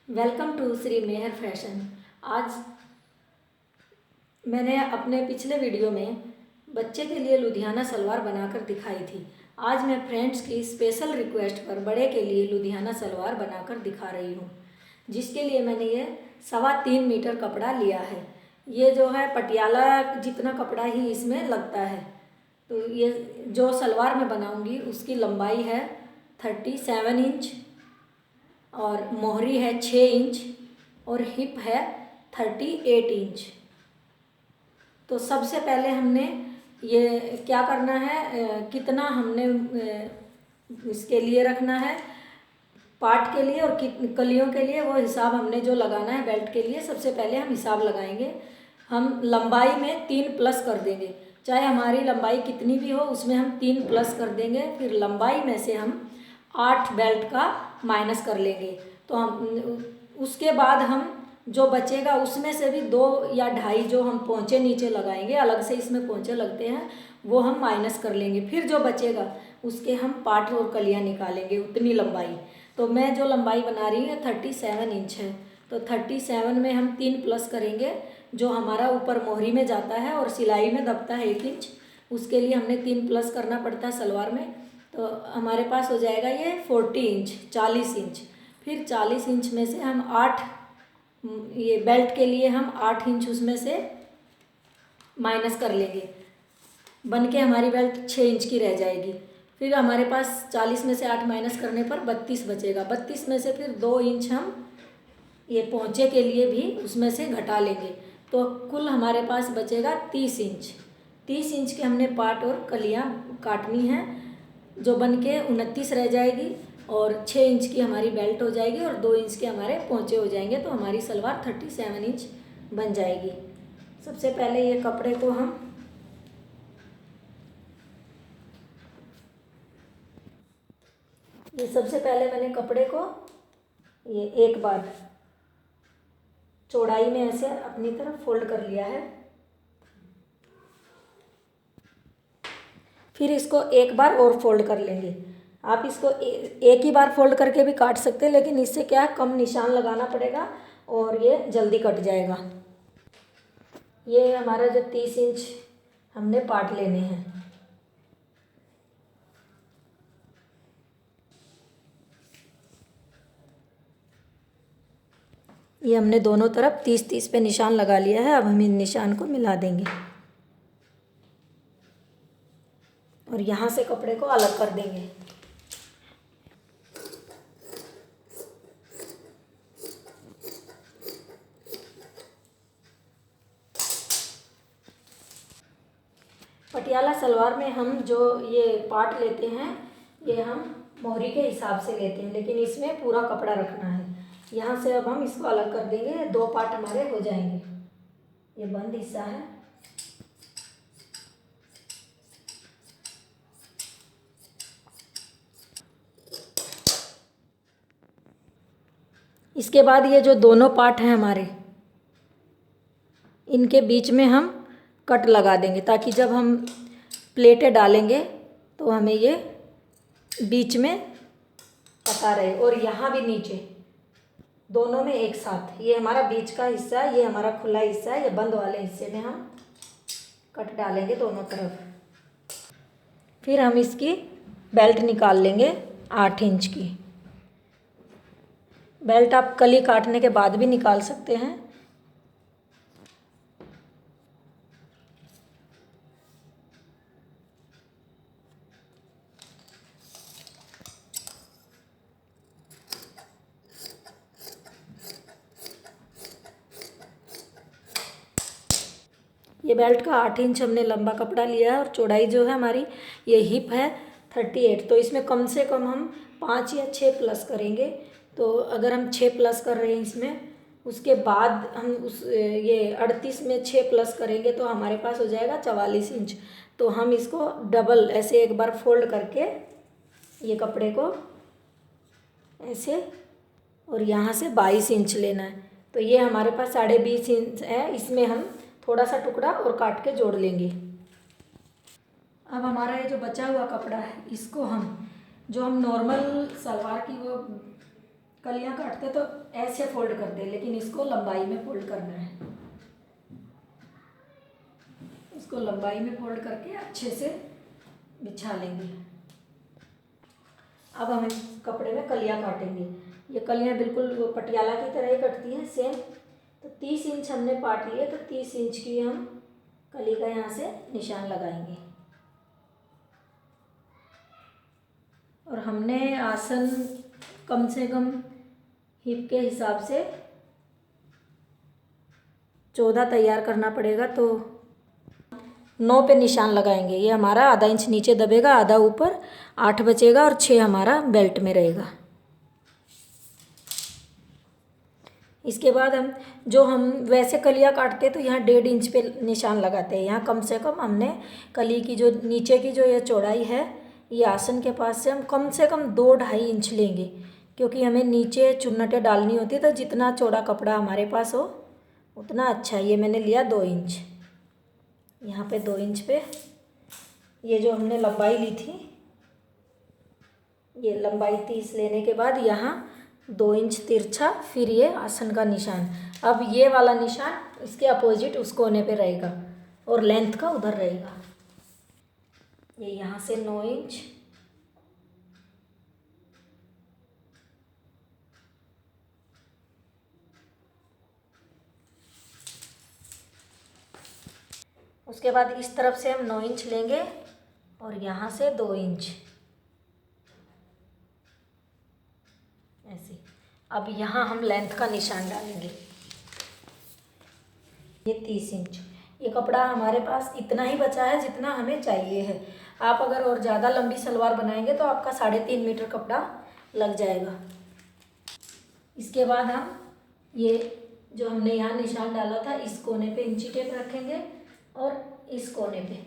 Welcome to Shri Mehar fashion. आज मैंने अपने पिछले वीडियो में बच्चे के लिए लुधियाना सलवार बनाकर दिखाई थी। आज मैं फ्रेंड्स की स्पेशल रिक्वेस्ट पर बड़े के लिए लुधियाना सलवार बनाकर दिखा रही हूँ, जिसके लिए मैंने ये 3.25 मीटर कपड़ा लिया है। ये जो है पटियाला जितना कपड़ा ही इसमें लगता है। तो ये जो सलवार मैं बनाऊँगी उसकी लंबाई है 37 इंच और मोहरी है 6 इंच और हिप है 38 इंच। तो सबसे पहले हमने ये क्या करना है, कितना हमने इसके लिए रखना है पार्ट के लिए और कलियों के लिए, वो हिसाब हमने जो लगाना है बेल्ट के लिए। सबसे पहले हम हिसाब लगाएंगे। हम लंबाई में 3 प्लस कर देंगे, चाहे हमारी लंबाई कितनी भी हो उसमें हम 3 प्लस कर देंगे। फिर लंबाई में से हम 8 बेल्ट का माइनस कर लेंगे। तो हम उसके बाद हम जो बचेगा उसमें से भी 2 या 2.5 जो हम पोंचे नीचे लगाएंगे, अलग से इसमें पोंचे लगते हैं, वो हम माइनस कर लेंगे। फिर जो बचेगा उसके हम पार्ट और कलियाँ निकालेंगे, उतनी लंबाई। तो मैं जो लंबाई बना रही हूँ 37 इंच है। तो 37 में हम 3 प्लस करेंगे, जो हमारा ऊपर मोहरी में जाता है और सिलाई में दबता है 1 इंच, उसके लिए हमने 3 प्लस करना पड़ता है सलवार में। तो हमारे पास हो जाएगा ये 40 इंच, 40 इंच। फिर 40 इंच में से हम 8, ये बेल्ट के लिए हम 8 इंच उसमें से माइनस कर लेंगे। बन के हमारी बेल्ट 6 इंच की रह जाएगी। फिर हमारे पास 40 में से 8 माइनस करने पर 32 बचेगा। 32 में से फिर 2 इंच हम ये पोंचे के लिए भी उसमें से घटा लेंगे। तो कुल हमारे पास बचेगा 30 इंच। 30 इंच के हमने पार्ट और कलियाँ काटनी हैं, जो बन के 29 रह जाएगी और 6 इंच की हमारी बेल्ट हो जाएगी और 2 इंच के हमारे पोंचे हो जाएंगे। तो हमारी सलवार 37 इंच बन जाएगी। सबसे पहले ये कपड़े को हम सबसे पहले मैंने कपड़े को ये एक बार चौड़ाई में ऐसे अपनी तरफ फोल्ड कर लिया है। फिर इसको एक बार और फोल्ड कर लेंगे। आप इसको एक ही बार फोल्ड करके भी काट सकते हैं, लेकिन इससे क्या है, कम निशान लगाना पड़ेगा और ये जल्दी कट जाएगा। ये हमारा जो 30 इंच हमने पार्ट लेने हैं। ये हमने दोनों तरफ 30-30 पे निशान लगा लिया है। अब हम इन निशान को मिला देंगे और यहाँ से कपड़े को अलग कर देंगे। पटियाला सलवार में हम जो ये पार्ट लेते हैं, ये हम मोहरी के हिसाब से लेते हैं, लेकिन इसमें पूरा कपड़ा रखना है। यहाँ से अब हम इसको अलग कर देंगे, 2 पार्ट हमारे हो जाएंगे। ये बंद हिस्सा है। इसके बाद ये जो दोनों पार्ट हैं हमारे, इनके बीच में हम कट लगा देंगे, ताकि जब हम प्लेटें डालेंगे तो हमें ये बीच में पता रहे। और यहाँ भी नीचे दोनों में एक साथ, ये हमारा बीच का हिस्सा है, ये हमारा खुला हिस्सा है, ये बंद वाले हिस्से में हम कट डालेंगे दोनों तरफ। फिर हम इसकी बेल्ट निकाल लेंगे 8 इंच की। बेल्ट आप कली काटने के बाद भी निकाल सकते हैं। ये बेल्ट का 8 इंच हमने लंबा कपड़ा लिया है और चौड़ाई जो है हमारी, ये हिप है 38। तो इसमें कम से कम हम 5 या 6 प्लस करेंगे। तो अगर हम 6 प्लस कर रहे हैं इसमें, उसके बाद हम ये 38 में 6 प्लस करेंगे तो हमारे पास हो जाएगा 44 इंच। तो हम इसको डबल ऐसे एक बार फोल्ड करके ये कपड़े को ऐसे, और यहाँ से 22 इंच लेना है। तो ये हमारे पास 20.5 इंच है, इसमें हम थोड़ा सा टुकड़ा और काट के जोड़ लेंगे। अब हमारा ये जो बचा हुआ कपड़ा है, इसको हम जो हम नॉर्मल सलवार की वो कलियां काटते तो ऐसे फोल्ड करते, लेकिन इसको लंबाई में फोल्ड करना है। इसको लंबाई में फोल्ड करके अच्छे से बिछा लेंगे। अब हम इस कपड़े में कलियां काटेंगे। ये कलियां बिल्कुल वो पटियाला की तरह ही कटती हैं सेम। तो 30 इंच हमने पाट लिए, तो 30 इंच की हम कली का यहाँ से निशान लगाएंगे। और हमने आसन कम से कम हिप के हिसाब से 14 तैयार करना पड़ेगा, तो 9 पे निशान लगाएंगे। ये हमारा आधा इंच नीचे दबेगा, आधा ऊपर, 8 बचेगा और 6 हमारा बेल्ट में रहेगा। इसके बाद हम वैसे कलियां काटते तो यहाँ 1.5 इंच पे निशान लगाते हैं। यहाँ कम से कम हमने कली की जो नीचे की जो ये चौड़ाई है, ये आसन के पास से हम कम से कम 2-2.5 इंच लेंगे, क्योंकि हमें नीचे चुन्नटें डालनी होती है। तो जितना चौड़ा कपड़ा हमारे पास हो उतना अच्छा है। ये मैंने लिया 2 इंच। यहाँ पे 2 इंच पे ये जो हमने लंबाई ली थी, ये लंबाई 30 लेने के बाद यहाँ 2 इंच तिरछा, फिर ये आसन का निशान। अब ये वाला निशान इसके अपोजिट उस कोने पे रहेगा और लेंथ का उधर रहेगा। ये यहाँ से 9 इंच, उसके बाद इस तरफ से हम 9 इंच लेंगे और यहाँ से 2 इंच ऐसे। अब यहाँ हम लेंथ का निशान डालेंगे। ये 30 इंच। ये कपड़ा हमारे पास इतना ही बचा है जितना हमें चाहिए है। आप अगर और ज़्यादा लंबी सलवार बनाएंगे तो आपका 3.5 मीटर कपड़ा लग जाएगा। इसके बाद हम ये जो हमने यहाँ निशान डाला था, इस कोने पे इंची टेप रखेंगे और इस कोने पे,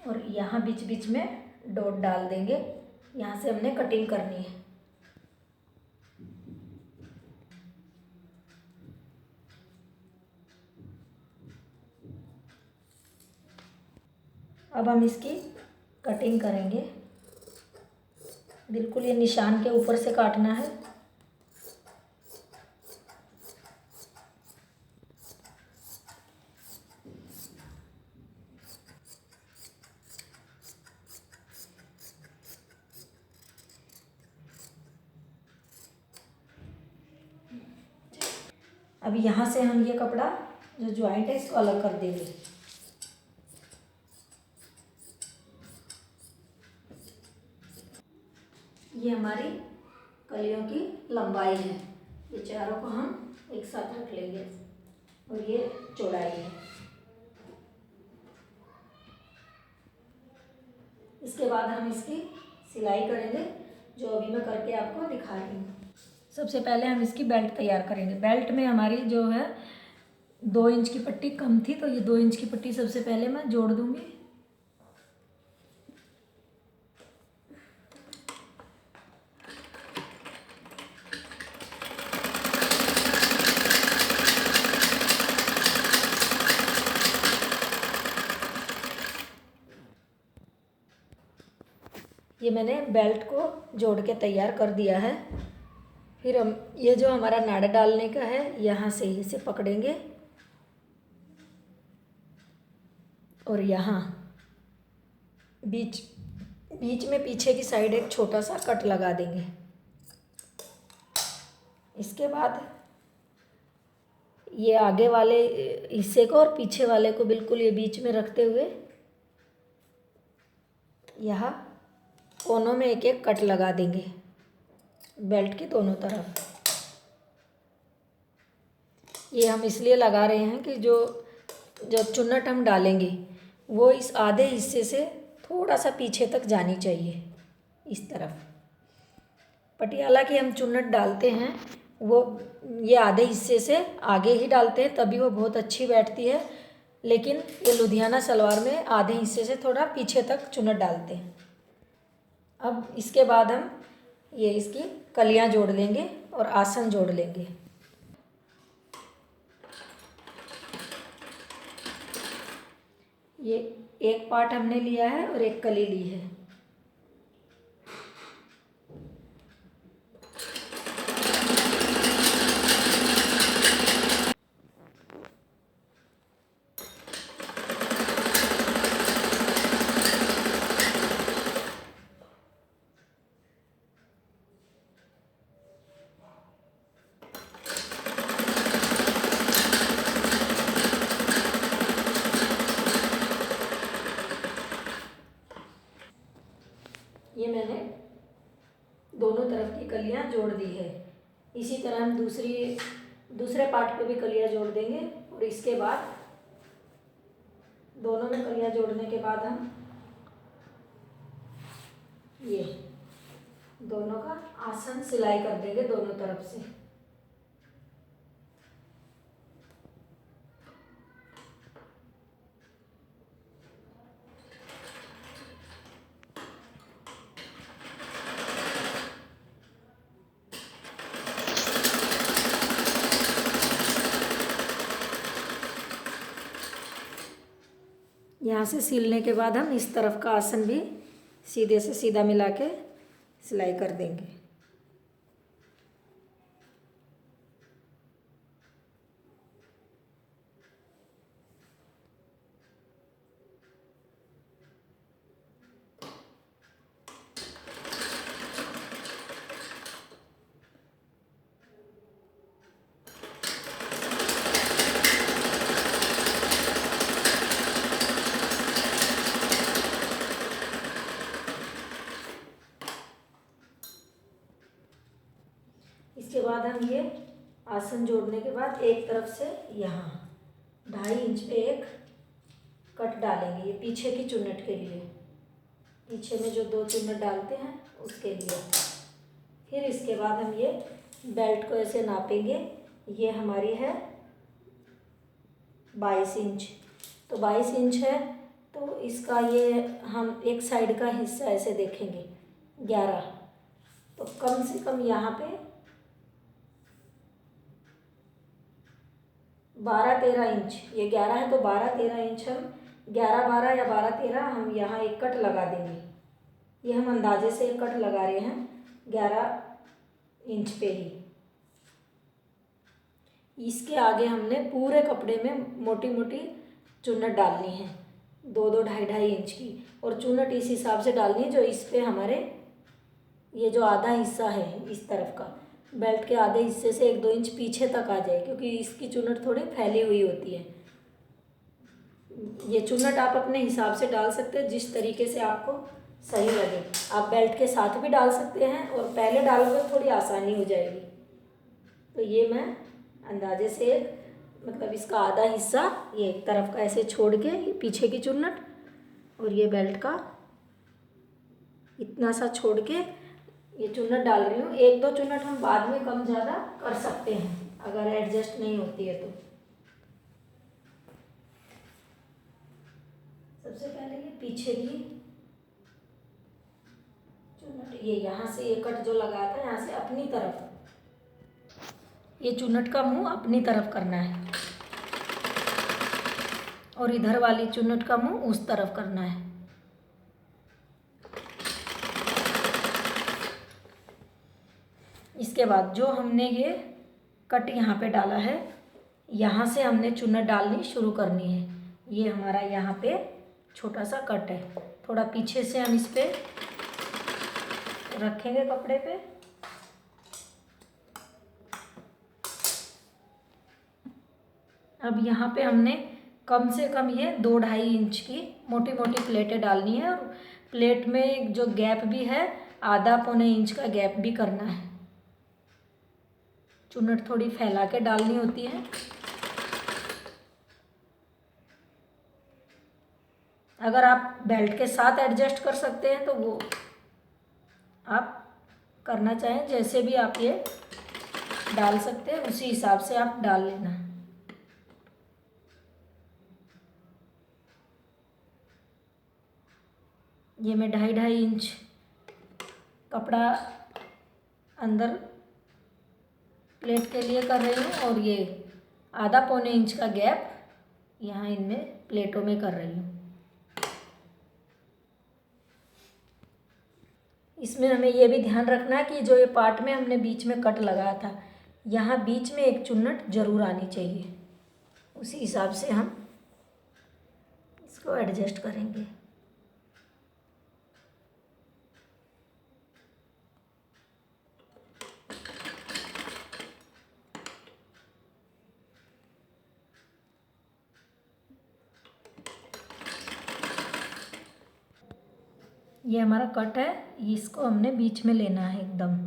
और यहाँ बीच बीच में डॉट डाल देंगे। यहाँ से हमने कटिंग करनी है। अब हम इसकी कटिंग करेंगे। बिल्कुल ये निशान के ऊपर से काटना है। अब यहाँ से हम ये कपड़ा जो ज्वाइंट है इसको अलग कर देंगे। ये हमारी कलियों की लंबाई है। ये चारों को हम एक साथ रख लेंगे और ये चौड़ाई है। इसके बाद हम इसकी सिलाई करेंगे, जो अभी मैं करके आपको दिखा रही हूँ। सबसे पहले हम इसकी बेल्ट तैयार करेंगे। बेल्ट में हमारी जो है 2 इंच की पट्टी कम थी, तो ये 2 इंच की पट्टी सबसे पहले मैं जोड़ दूंगी। ये मैंने बेल्ट को जोड़ के तैयार कर दिया है। फिर हम ये जो हमारा नाड़ा डालने का है, यहाँ से इसे पकड़ेंगे और यहाँ बीच बीच में पीछे की साइड एक छोटा सा कट लगा देंगे। इसके बाद ये आगे वाले हिस्से को और पीछे वाले को बिल्कुल ये बीच में रखते हुए यहाँ कोनों में एक एक कट लगा देंगे बेल्ट के दोनों तरफ। ये हम इसलिए लगा रहे हैं कि जो चुन्नट हम डालेंगे वो इस आधे हिस्से से थोड़ा सा पीछे तक जानी चाहिए। इस तरफ पटियाला की हम चुन्नट डालते हैं, वो ये आधे हिस्से से आगे ही डालते हैं, तभी वो बहुत अच्छी बैठती है। लेकिन ये लुधियाना सलवार में आधे हिस्से से थोड़ा पीछे तक चुन्नट डालते हैं। अब इसके बाद हम ये इसकी कलियां जोड़ लेंगे और आसन जोड़ लेंगे। ये एक पार्ट हमने लिया है और एक कली ली है। ये मैंने दोनों तरफ की कलियां जोड़ दी है। इसी तरह हम दूसरे पार्ट पे भी कलियां जोड़ देंगे और इसके बाद दोनों में कलियां जोड़ने के बाद हम ये दोनों का आसन सिलाई कर देंगे दोनों तरफ से। यहाँ से सिलने के बाद हम इस तरफ का आसन भी सीधे से सीधा मिला के सिलाई कर देंगे। इसके बाद हम ये आसन जोड़ने के बाद एक तरफ से यहाँ 2.5 इंच पे एक कट डालेंगे, ये पीछे की चुन्नट के लिए, पीछे में जो 2 चुन्नट डालते हैं उसके लिए। फिर इसके बाद हम ये बेल्ट को ऐसे नापेंगे। ये हमारी है 22 इंच, तो 22 इंच है तो इसका ये हम एक साइड का हिस्सा ऐसे देखेंगे 11, तो कम से कम यहाँ पे 12-13 इंच, ये 11 है तो 12-13 इंच हम 11-12 या 12-13 हम यहाँ एक कट लगा देंगे। ये हम अंदाजे से एक कट लगा रहे हैं 11 इंच पे ही। इसके आगे हमने पूरे कपड़े में मोटी मोटी चुन्नट डालनी है 2-2, 2.5-2.5 इंच की, और चुन्नट इस हिसाब से डालनी है जो इस पे हमारे ये जो आधा हिस्सा है इस तरफ का बेल्ट के आधे हिस्से से 1-2 इंच पीछे तक आ जाए, क्योंकि इसकी चुन्नट थोड़ी फैली हुई होती है। ये चुन्नट आप अपने हिसाब से डाल सकते हैं जिस तरीके से आपको सही लगे। आप बेल्ट के साथ भी डाल सकते हैं और पहले डालोगे थोड़ी आसानी हो जाएगी। तो ये मैं अंदाजे से मतलब इसका आधा हिस्सा ये एक तरफ का ऐसे छोड़ के ये पीछे की चुन्नट और ये बेल्ट का इतना सा छोड़ के ये चुन्नट डाल रही हूँ। 1-2 चुन्नट हम बाद में कम ज़्यादा कर सकते हैं अगर एडजस्ट नहीं होती है तो। सबसे पहले ये पीछे की चुन्नट, ये यहाँ से ये कट जो लगा था यहाँ से अपनी तरफ, ये चुन्नट का मुंह अपनी तरफ करना है और इधर वाली चुन्नट का मुंह उस तरफ करना है। इसके बाद जो हमने ये कट यहाँ पे डाला है यहाँ से हमने चुन्नट डालनी शुरू करनी है। ये हमारा यहाँ पे छोटा सा कट है, थोड़ा पीछे से हम इस पे रखेंगे कपड़े पे। अब यहाँ पे हमने कम से कम ये 2-2.5 इंच की मोटी मोटी प्लेटें डालनी है और प्लेट में जो गैप भी है आधा-पौने इंच का गैप भी करना है। चुन्नट थोड़ी फैला के डालनी होती है। अगर आप बेल्ट के साथ एडजस्ट कर सकते हैं तो वो आप करना चाहें, जैसे भी आप ये डाल सकते हैं उसी हिसाब से आप डाल लेना। ये मैं 2.5-2.5 इंच कपड़ा अंदर प्लेट के लिए कर रही हूँ और ये आधा-पौने इंच का गैप यहाँ इनमें प्लेटों में कर रही हूँ। इसमें हमें ये भी ध्यान रखना है कि जो ये पार्ट में हमने बीच में कट लगाया था यहाँ बीच में एक चुन्नट ज़रूर आनी चाहिए, उसी हिसाब से हम इसको एडजस्ट करेंगे। ये हमारा कट है, इसको हमने बीच में लेना है एकदम।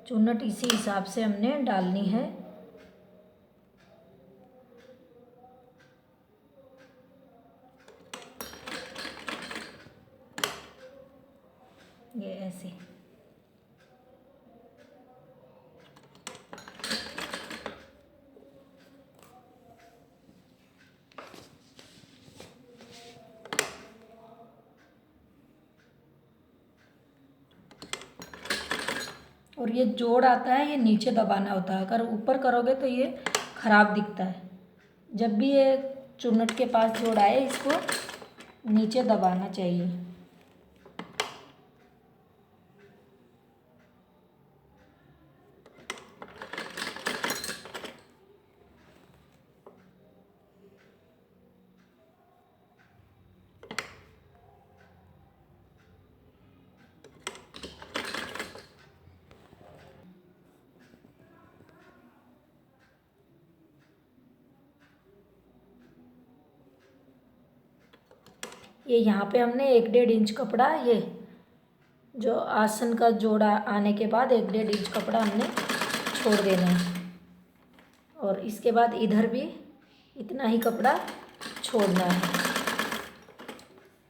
चुन्नट इसी हिसाब से हमने डालनी है। ये ऐसे। और ये जोड़ आता है, ये नीचे दबाना होता है। अगर ऊपर करोगे तो ये ख़राब दिखता है। जब भी ये चुन्नट के पास जोड़ आए, इसको नीचे दबाना चाहिए। ये यहाँ पे हमने 1-1.5 इंच कपड़ा, ये जो आसन का जोड़ा आने के बाद 1-1.5 इंच कपड़ा हमने छोड़ देना है। और इसके बाद इधर भी इतना ही कपड़ा छोड़ना है।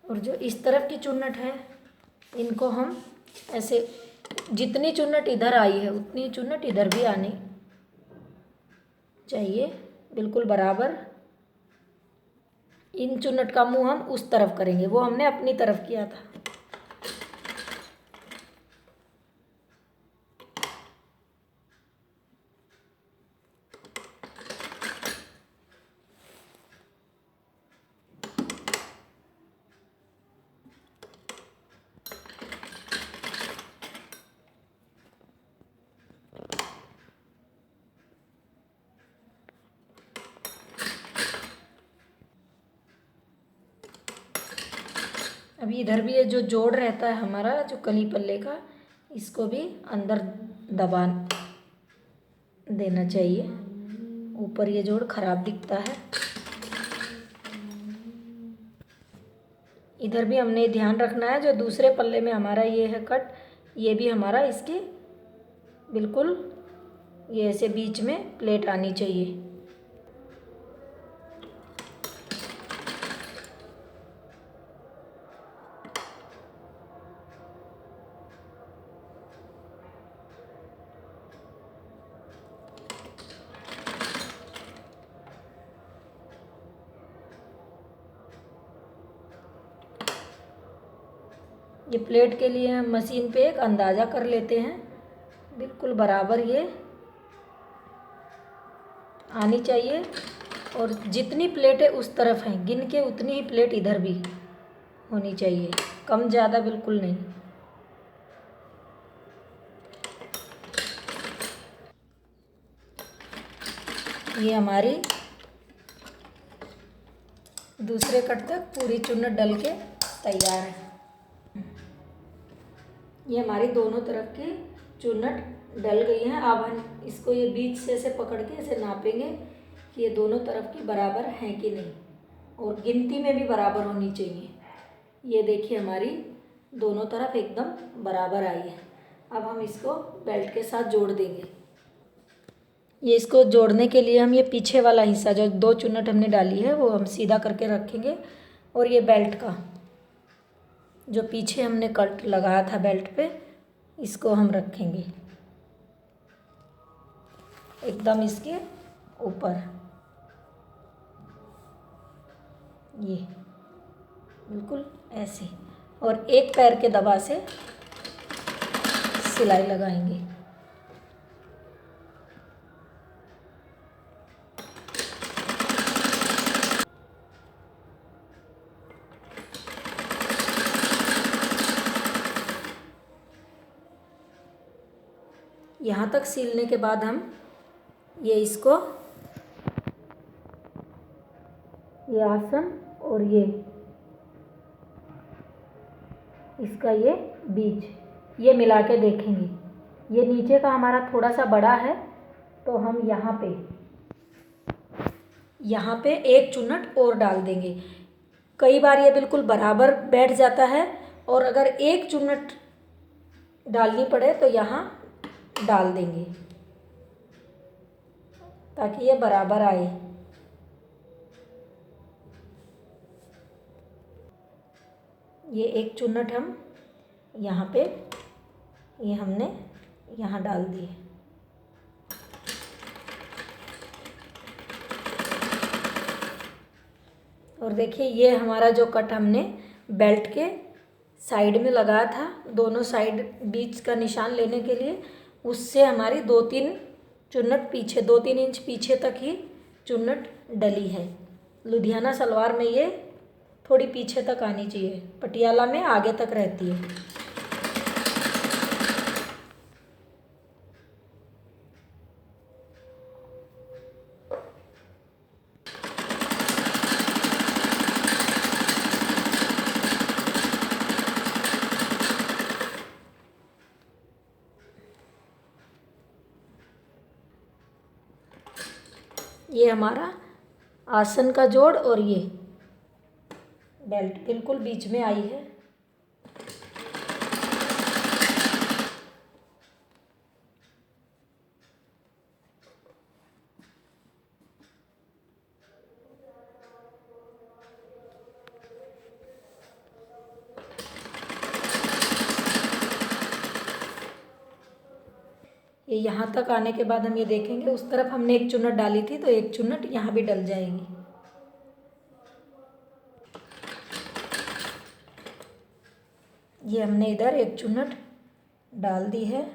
और जो इस तरफ की चुन्नट है, इनको हम ऐसे, जितनी चुन्नट इधर आई है उतनी चुन्नट इधर भी आनी चाहिए, बिल्कुल बराबर। इन चुन्नट का मुंह हम उस तरफ करेंगे, वो हमने अपनी तरफ किया था। अभी इधर भी ये जो जोड़ रहता है हमारा, जो कली पल्ले का, इसको भी अंदर दबा देना चाहिए। ऊपर ये जोड़ खराब दिखता है। इधर भी हमने ध्यान रखना है, जो दूसरे पल्ले में हमारा ये है कट, ये भी हमारा इसके बिल्कुल ये ऐसे बीच में प्लेट आनी चाहिए। ये प्लेट के लिए हम मशीन पे एक अंदाज़ा कर लेते हैं। बिल्कुल बराबर ये आनी चाहिए। और जितनी प्लेटें उस तरफ हैं, गिन के उतनी ही प्लेट इधर भी होनी चाहिए, कम ज़्यादा बिल्कुल नहीं। ये हमारी दूसरे कट तक पूरी चुन्नट डल के तैयार है। ये हमारी दोनों तरफ की चुन्नट डल गई है। अब हम इसको ये बीच से ऐसे पकड़ के ऐसे नापेंगे कि ये दोनों तरफ की बराबर हैं कि नहीं, और गिनती में भी बराबर होनी चाहिए। ये देखिए हमारी दोनों तरफ एकदम बराबर आई है। अब हम इसको बेल्ट के साथ जोड़ देंगे। ये इसको जोड़ने के लिए हम ये पीछे वाला हिस्सा, जो 2 चुन्नट हमने डाली है, वो हम सीधा करके रखेंगे। और ये बेल्ट का जो पीछे हमने कट लगाया था बेल्ट पे, इसको हम रखेंगे एकदम इसके ऊपर। ये बिल्कुल ऐसे, और एक पैर के दबा से सिलाई लगाएंगे। यहाँ तक सिलने के बाद हम ये इसको, ये आसन और ये इसका ये बीच, ये मिला के देखेंगे। ये नीचे का हमारा थोड़ा सा बड़ा है, तो हम यहाँ पे एक चुन्नट और डाल देंगे। कई बार ये बिल्कुल बराबर बैठ जाता है और अगर एक चुन्नट डालनी पड़े तो यहाँ डाल देंगे ताकि ये बराबर आए। ये एक चुन्नट हम यहाँ पे ये हमने यहाँ डाल दिए। और देखिए ये हमारा जो कट हमने बेल्ट के साइड में लगाया था, दोनों साइड बीच का निशान लेने के लिए, उससे हमारी 2-3 चुन्नट पीछे, 2-3 इंच पीछे तक ही चुन्नट डली है। लुधियाना सलवार में ये थोड़ी पीछे तक आनी चाहिए, पटियाला में आगे तक रहती है। ये हमारा आसन का जोड़ और ये बेल्ट बिल्कुल बीच में आई है। ये यहाँ तक आने के बाद हम ये देखेंगे, उस तरफ हमने एक चुन्नट डाली थी तो एक चुन्नट यहाँ भी डल जाएगी। ये हमने इधर एक चुन्नट डाल दी है।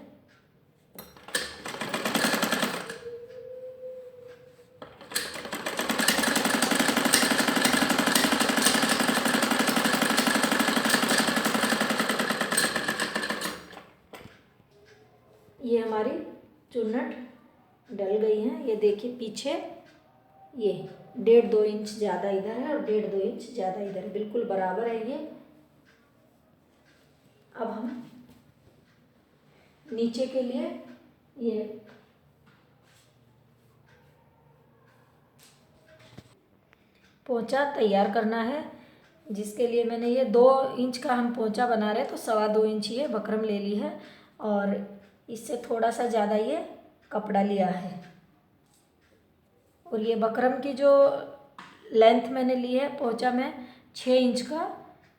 ये हमारी चुन्नट डल गई हैं। ये देखिए पीछे ये 1.5-2 इंच ज़्यादा इधर है और 1.5-2 इंच ज़्यादा इधर है, बिल्कुल बराबर है ये। अब हम नीचे के लिए ये पोंचा तैयार करना है, जिसके लिए मैंने ये 2 इंच का हम पोंचा बना रहे हैं तो 2.25 इंच ये बकरम ले ली है और इससे थोड़ा सा ज़्यादा ये कपड़ा लिया है। और ये बकरम की जो लेंथ मैंने ली है, पोंचा मैं 6 इंच का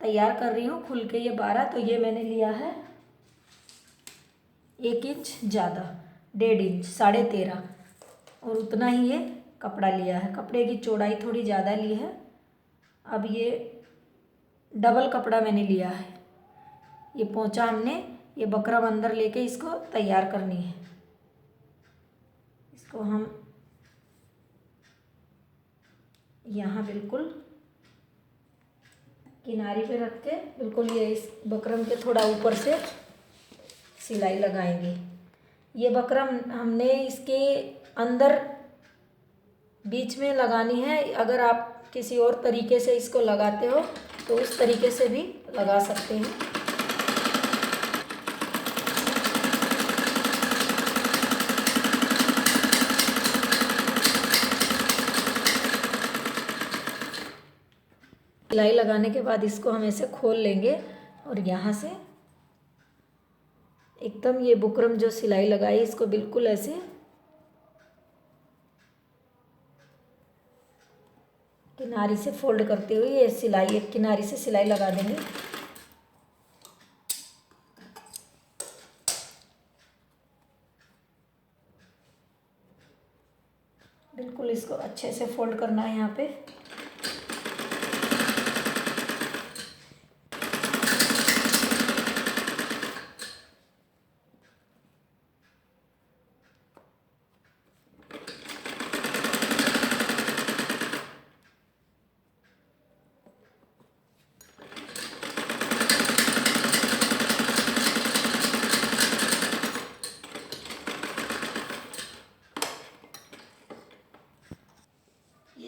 तैयार कर रही हूँ, खुल के ये 12, तो ये मैंने लिया है 1 इंच ज़्यादा, 1.5 इंच, 13.5, और उतना ही ये कपड़ा लिया है। कपड़े की चौड़ाई थोड़ी ज़्यादा ली है। अब ये डबल कपड़ा मैंने लिया है। ये पोंचा हमने ये बकरम अंदर लेके इसको तैयार करनी है। इसको हम यहाँ बिल्कुल किनारे पे रख के बिल्कुल ये इस बकरम के थोड़ा ऊपर से सिलाई लगाएंगे। ये बकरम हमने इसके अंदर बीच में लगानी है। अगर आप किसी और तरीके से इसको लगाते हो तो उस तरीके से भी लगा सकते हैं। सिलाई लगाने के बाद इसको हम ऐसे खोल लेंगे और यहाँ से एकदम ये बुकरम जो सिलाई लगाई इसको बिल्कुल ऐसे किनारी से फोल्ड करते हुए ये सिलाई एक किनारी से सिलाई लगा देंगे। बिल्कुल इसको अच्छे से फोल्ड करना है यहाँ पे।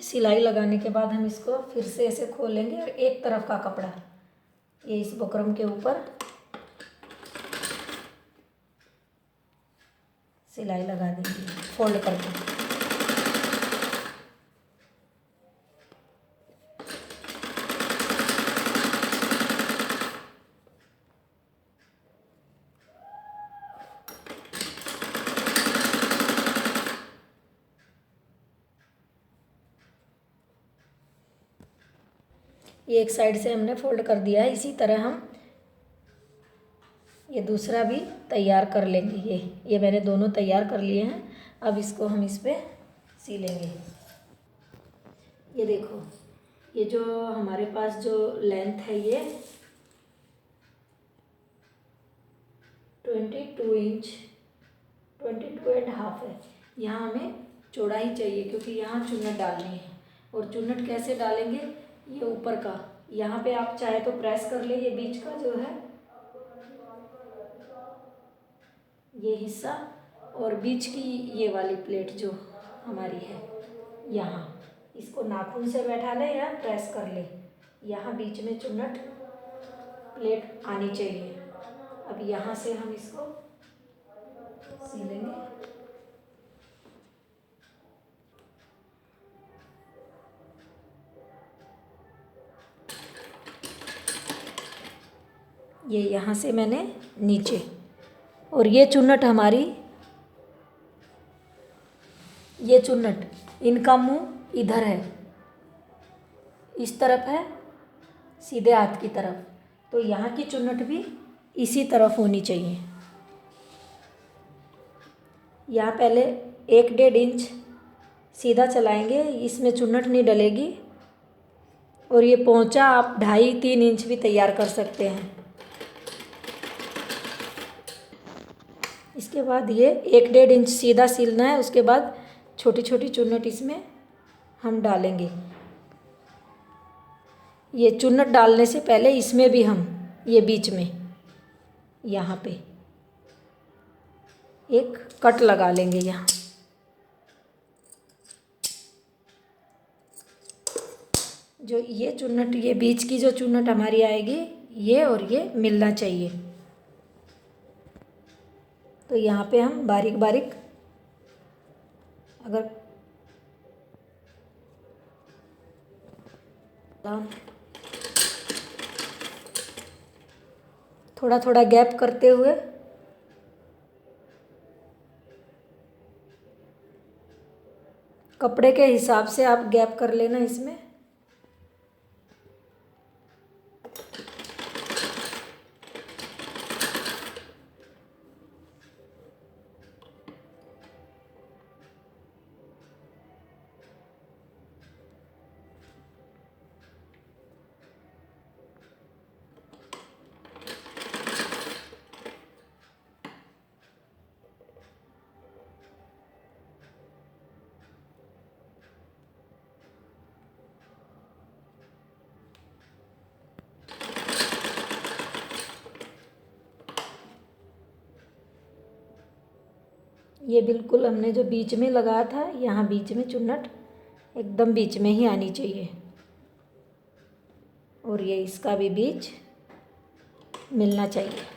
सिलाई लगाने के बाद हम इसको फिर से ऐसे खोलेंगे और एक तरफ का कपड़ा ये इस बुकरम के ऊपर सिलाई लगा देंगे फोल्ड करके। ये एक साइड से हमने फोल्ड कर दिया है। इसी तरह हम ये दूसरा भी तैयार कर लेंगे। ये मैंने दोनों तैयार कर लिए हैं। अब इसको हम इस पर सिलेंगे। ये देखो, ये जो हमारे पास जो लेंथ है ये 22 इंच 22.5 है। यहाँ हमें चौड़ाई चाहिए क्योंकि यहाँ चुन्नट डालनी है। और चुन्नट कैसे डालेंगे, ये ऊपर का, यहाँ पे आप चाहे तो प्रेस कर ले, ये बीच का जो है ये हिस्सा, और बीच की ये वाली प्लेट जो हमारी है यहाँ, इसको नाखून से बैठा ले या प्रेस कर ले। यहाँ बीच में चुन्नट प्लेट आनी चाहिए। अब यहाँ से हम इसको सिलेंगे। ये यहाँ से मैंने नीचे, और ये चुन्नट हमारी, ये चुन्नट, इनका मुंह इधर है, इस तरफ है, सीधे हाथ की तरफ। तो यहाँ की चुन्नट भी इसी तरफ होनी चाहिए। यहाँ पहले 1-1.5 इंच सीधा चलाएंगे, इसमें चुन्नट नहीं डलेगी। और ये पोंचा आप 2.5-3 इंच भी तैयार कर सकते हैं। इसके बाद ये 1-1.5 इंच सीधा सिलना है। उसके बाद छोटी छोटी चुन्नट इसमें हम डालेंगे। ये चुन्नट डालने से पहले इसमें भी हम ये बीच में यहाँ पे एक कट लगा लेंगे। यहाँ जो ये चुन्नट, ये बीच की जो चुन्नट हमारी आएगी, ये और ये मिलना चाहिए। तो यहाँ पे हम बारीक बारीक, अगर थोड़ा थोड़ा गैप करते हुए कपड़े के हिसाब से आप गैप कर लेना इसमें। ये बिल्कुल हमने जो बीच में लगाया था, यहाँ बीच में चुन्नट एकदम बीच में ही आनी चाहिए। और ये इसका भी बीच मिलना चाहिए।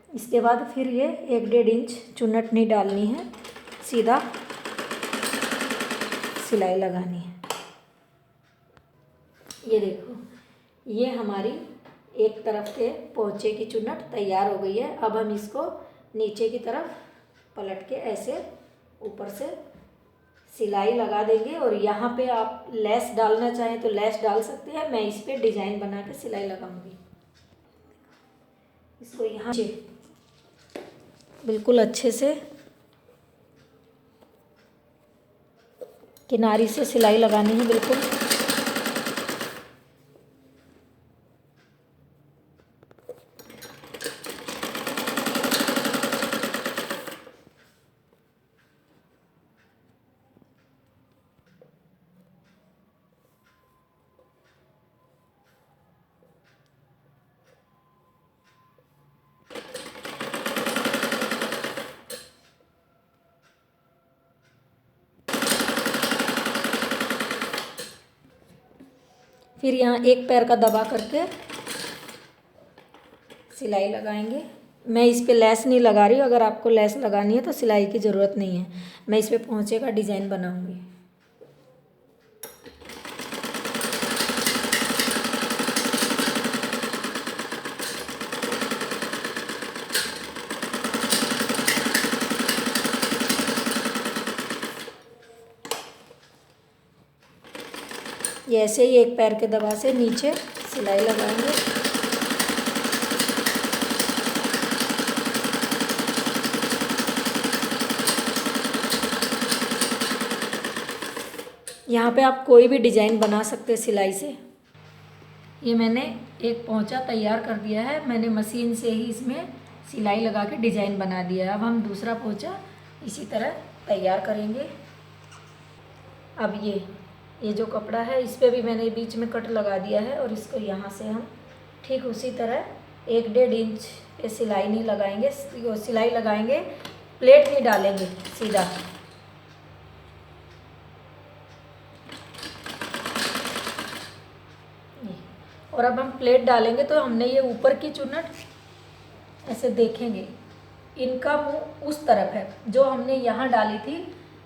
इसके बाद फिर ये 1-1.5 इंच चुन्नट नहीं डालनी है, सीधा सिलाई लगानी है। ये देखो, ये हमारी एक तरफ के पोंचे की चुन्नट तैयार हो गई है। अब हम इसको नीचे की तरफ पलट के ऐसे ऊपर से सिलाई लगा देंगे। और यहाँ पे आप लेस डालना चाहें तो लेस डाल सकते हैं। मैं इस पर डिज़ाइन बना के सिलाई लगाऊंगी। इसको यहाँ से बिल्कुल अच्छे से किनारी से सिलाई लगानी है बिल्कुल। फिर यहाँ एक पैर का दबा करके सिलाई लगाएंगे। मैं इस पे लेस नहीं लगा रही हूँ, अगर आपको लेस लगानी है तो सिलाई की ज़रूरत नहीं है। मैं इस पे पोंचे का डिज़ाइन बनाऊंगी। ये ऐसे ही एक पैर के दबा से नीचे सिलाई लगाएंगे। यहाँ पे आप कोई भी डिज़ाइन बना सकते हैं सिलाई से। ये मैंने एक पोंचा तैयार कर दिया है, मैंने मशीन से ही इसमें सिलाई लगा के डिज़ाइन बना दिया है। अब हम दूसरा पोंचा इसी तरह तैयार करेंगे। अब ये जो कपड़ा है इस पर भी मैंने बीच में कट लगा दिया है और इसको यहाँ से हम ठीक उसी तरह 1-1.5 इंच पे सिलाई नहीं लगाएंगे, सिलाई लगाएंगे, प्लेट नहीं डालेंगे, सीधा। और अब हम प्लेट डालेंगे तो हमने ये ऊपर की चुन्नट ऐसे देखेंगे, इनका मुंह उस तरफ है, जो हमने यहाँ डाली थी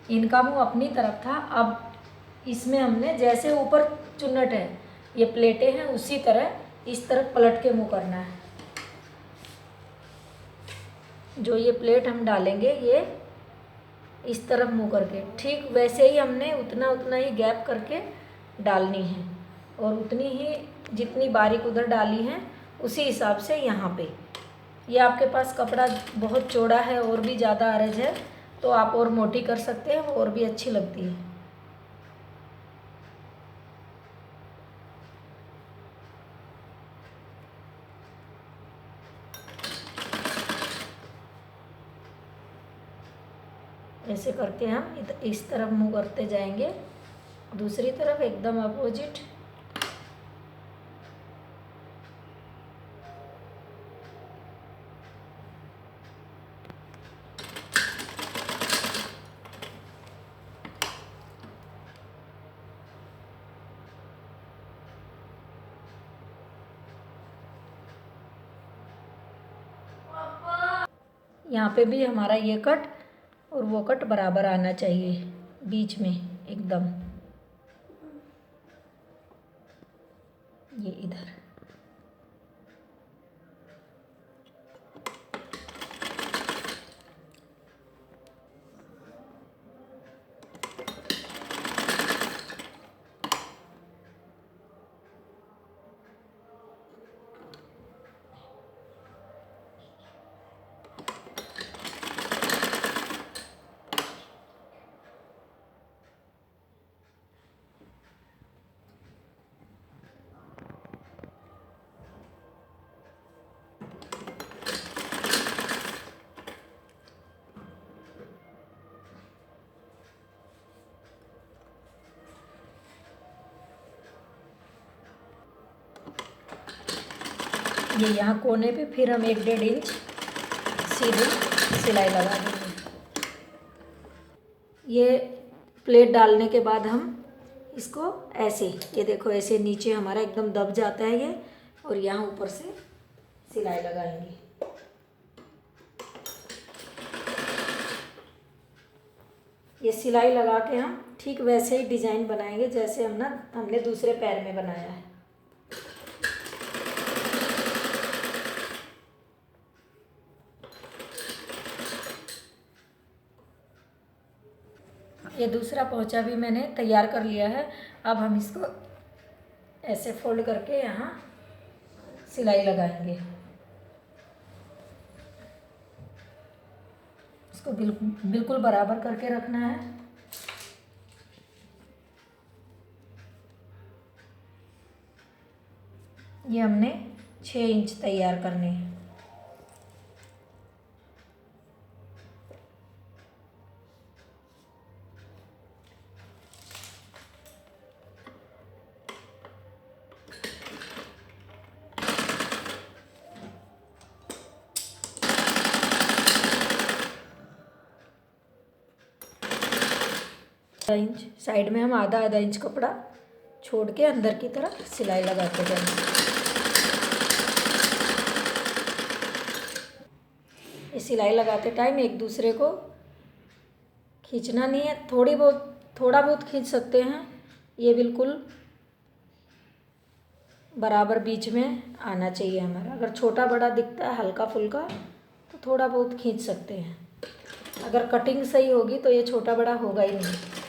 इनका मुंह अपनी तरफ था। अब इसमें हमने जैसे ऊपर चुन्नट है, ये प्लेटें हैं, उसी तरह इस तरफ पलट के मुंह करना है। जो ये प्लेट हम डालेंगे ये इस तरफ मुंह करके, ठीक वैसे ही हमने उतना ही गैप करके डालनी है और उतनी ही जितनी बारीक उधर डाली है उसी हिसाब से यहाँ पे। ये आपके पास कपड़ा बहुत चौड़ा है और भी ज़्यादा अरज है तो आप और मोटी कर सकते हैं, वो और भी अच्छी लगती है। ऐसे करके हम इस तरफ मुंह करते जाएंगे, दूसरी तरफ एकदम अपोजिट। यहाँ पे भी हमारा ये कट और वो कट बराबर आना चाहिए, बीच में एकदम ये इधर। ये यहाँ कोने पे फिर हम 1-1.5 इंच सीधी सिलाई लगा देंगे। ये प्लेट डालने के बाद हम इसको ऐसे, ये देखो ऐसे नीचे हमारा एकदम दब जाता है ये, और यहाँ ऊपर से सिलाई लगाएंगे। ये सिलाई लगा के हम ठीक वैसे ही डिज़ाइन बनाएंगे जैसे हमने दूसरे पैर में बनाया है। ये दूसरा पोंचा भी मैंने तैयार कर लिया है। अब हम इसको ऐसे फोल्ड करके यहाँ सिलाई लगाएंगे। इसको बिल्कुल बराबर करके रखना है। ये हमने 6 इंच तैयार करने हैं। इंच साइड में हम आधा इंच कपड़ा छोड़ के अंदर की तरफ सिलाई लगाते जाएंगे। ये सिलाई लगाते टाइम एक दूसरे को खींचना नहीं है, थोड़ा बहुत खींच सकते हैं। ये बिल्कुल बराबर बीच में आना चाहिए हमारा। अगर छोटा बड़ा दिखता है हल्का फुल्का तो थोड़ा बहुत खींच सकते हैं। अगर कटिंग सही होगी तो ये छोटा बड़ा होगा ही नहीं।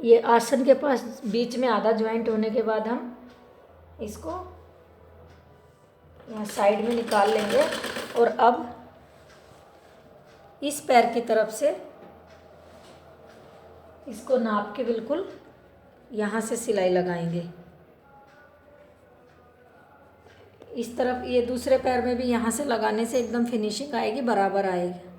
ये आसन के पास बीच में आधा ज्वाइंट होने के बाद हम इसको यहाँ साइड में निकाल लेंगे और अब इस पैर की तरफ से इसको नाप के बिल्कुल यहाँ से सिलाई लगाएंगे। इस तरफ ये दूसरे पैर में भी यहाँ से लगाने से एकदम फिनिशिंग आएगी, बराबर आएगी।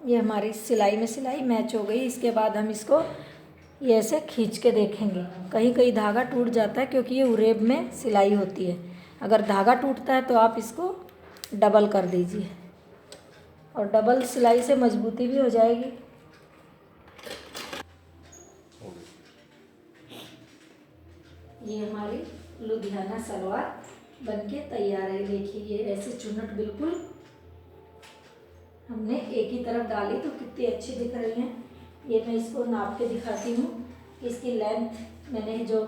ये हमारी सिलाई में सिलाई मैच हो गई। इसके बाद हम इसको ये ऐसे खींच के देखेंगे। कहीं कहीं धागा टूट जाता है क्योंकि ये उरेब में सिलाई होती है। अगर धागा टूटता है तो आप इसको डबल कर दीजिए और डबल सिलाई से मजबूती भी हो जाएगी। ये हमारी लुधियाना सलवार बनके तैयार है। देखिए ये ऐसे चुन्नट बिल्कुल हमने एक ही तरफ डाली तो कितनी अच्छी दिख रही हैं। ये मैं इसको नाप के दिखाती हूँ। इसकी लेंथ मैंने जो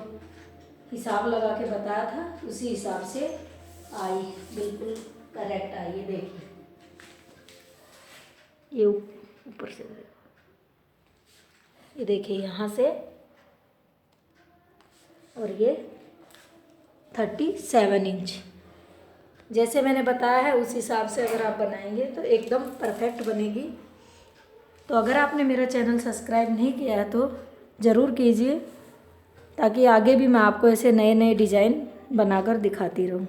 हिसाब लगा के बताया था उसी हिसाब से आई, बिल्कुल करेक्ट आई। ये देखिए ये ऊपर से, ये देखिए यहाँ से, और ये 37 इंच जैसे मैंने बताया है उस हिसाब से अगर आप बनाएंगे तो एकदम परफेक्ट बनेगी। तो अगर आपने मेरा चैनल सब्सक्राइब नहीं किया है तो ज़रूर कीजिए, ताकि आगे भी मैं आपको ऐसे नए नए डिज़ाइन बनाकर दिखाती रहूँ।